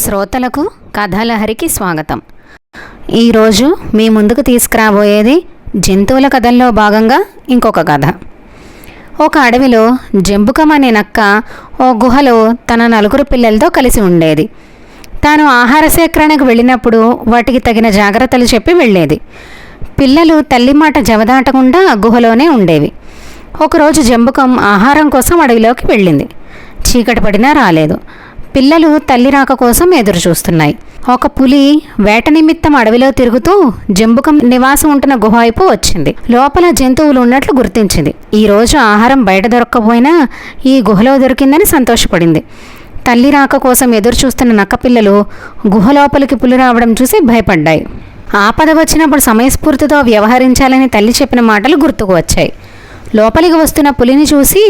శ్రోతలకు కథలహరికి స్వాగతం. ఈరోజు మీ ముందుకు తీసుకురాబోయేది జంతువుల కథల్లో భాగంగా ఇంకొక కథ. ఒక అడవిలో జంబుకం అనే నక్క ఓ గుహలో తన 4 పిల్లలతో కలిసి ఉండేది. తాను ఆహార సేకరణకు వెళ్ళినప్పుడు వాటికి తగిన జాగ్రత్తలు చెప్పి వెళ్ళేది. పిల్లలు తల్లి మాట జవదాటకుండా గుహలోనే ఉండేవి. ఒకరోజు జంబుకం ఆహారం కోసం అడవిలోకి వెళ్ళింది. చీకటి పడినా రాలేదు. పిల్లలు తల్లి రాక కోసం ఎదురు చూస్తున్నాయి. ఒక పులి వేట నిమిత్తం అడవిలో తిరుగుతూ జంబుకం నివాసం ఉంటున్న గుహ వైపు వచ్చింది. లోపల జంతువులు ఉన్నట్లు గుర్తించింది. ఈరోజు ఆహారం బయట దొరక్కపోయినా ఈ గుహలో దొరికిందని సంతోషపడింది. తల్లి రాక కోసం ఎదురు చూస్తున్న నక్క పిల్లలు గుహ లోపలికి పులి రావడం చూసి భయపడ్డాయి. ఆపద వచ్చినప్పుడు సమయస్ఫూర్తితో వ్యవహరించాలని తల్లి చెప్పిన మాటలు గుర్తుకు వచ్చాయి. లోపలికి వస్తున్న పులిని చూసి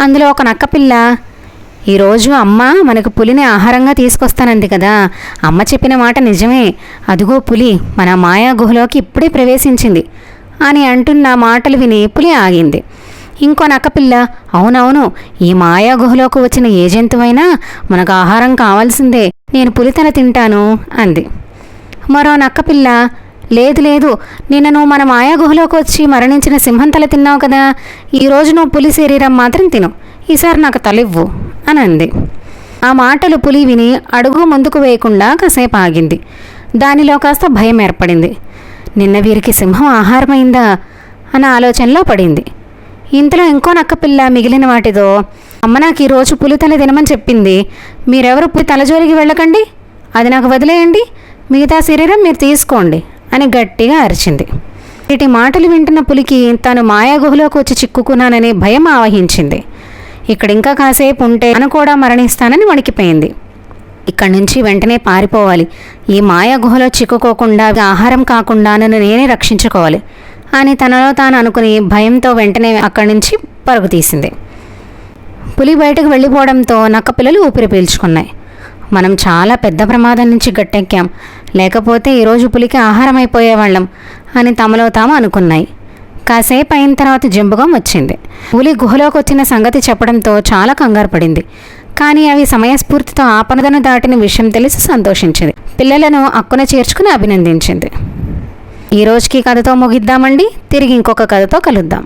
అందులో ఒక నక్క పిల్ల, ఈరోజు అమ్మ మనకు పులిని ఆహారంగా తీసుకొస్తానంది కదా, అమ్మ చెప్పిన మాట నిజమే, అదిగో పులి మన మాయా గుహలోకి ఇప్పుడే ప్రవేశించింది అని అంటున్న మాటలు విని పులి ఆగింది. ఇంకో నక్కపిల్ల, అవునవును, ఈ మాయా గుహలోకి వచ్చిన ఏ జంతువైనా మనకు ఆహారం కావాల్సిందే, నేను పులితల తింటాను అంది. మరో నక్కపిల్ల, లేదు లేదు, నిన్న నువ్వు మన మాయా గుహలోకి వచ్చి మరణించిన సింహం తల తిన్నావు కదా, ఈరోజు నువ్వు పులి శరీరం మాత్రం తిను, ఈసారి నాకు తలివ్వు అని అంది. ఆ మాటలు పులి విని అడుగు ముందుకు వేయకుండా కాసేపు ఆగింది. దానిలో కాస్త భయం ఏర్పడింది. నిన్న వీరికి సింహం ఆహారమైందా అన్న ఆలోచనలో పడింది. ఇంతలో ఇంకో నక్కపిల్ల మిగిలిన వాటితో, అమ్మ నాకు ఈరోజు పులి తల తినమని చెప్పింది, మీరెవరు పులి తలజోలికి వెళ్ళకండి, అది నాకు వదిలేయండి, మిగతా శరీరం మీరు తీసుకోండి అని గట్టిగా అరిచింది. వీటి మాటలు వింటున్న పులికి తాను మాయా గుహలోకి వచ్చి చిక్కుకున్నానని భయం ఆవహించింది. ఇక్కడ ఇంకా కాసేపు ఉంటే తను కూడా మరణిస్తానని వణికిపోయింది. ఇక్కడి నుంచి వెంటనే పారిపోవాలి, ఈ మాయా గుహలో చిక్కుకోకుండా ఆహారం కాకుండా నన్ను నేనే రక్షించుకోవాలి అని తనలో తాను అనుకుని భయంతో వెంటనే అక్కడి నుంచి పరుగు తీసింది. పులి బయటకు వెళ్ళిపోవడంతో నక్క పిల్లలు ఊపిరి పీల్చుకున్నాయి. మనం చాలా పెద్ద ప్రమాదం నుంచి గట్టెక్కాం, లేకపోతే ఈరోజు పులికి ఆహారం అయిపోయేవాళ్ళం అని తమలో తాము అనుకున్నాయి. కాసేపు అయిన తర్వాత జంబుకం వచ్చింది. పులి గుహలోకి వచ్చిన సంగతి చెప్పడంతో చాలా కంగారు పడింది. కానీ అవి సమయస్ఫూర్తితో ఆపదను దాటిన విషయం తెలిసి సంతోషించింది. పిల్లలను అక్కున చేర్చుకుని అభినందించింది. ఈ రోజుకి కథతో ముగిద్దామండి. తిరిగి ఇంకొక కథతో కలుద్దాం.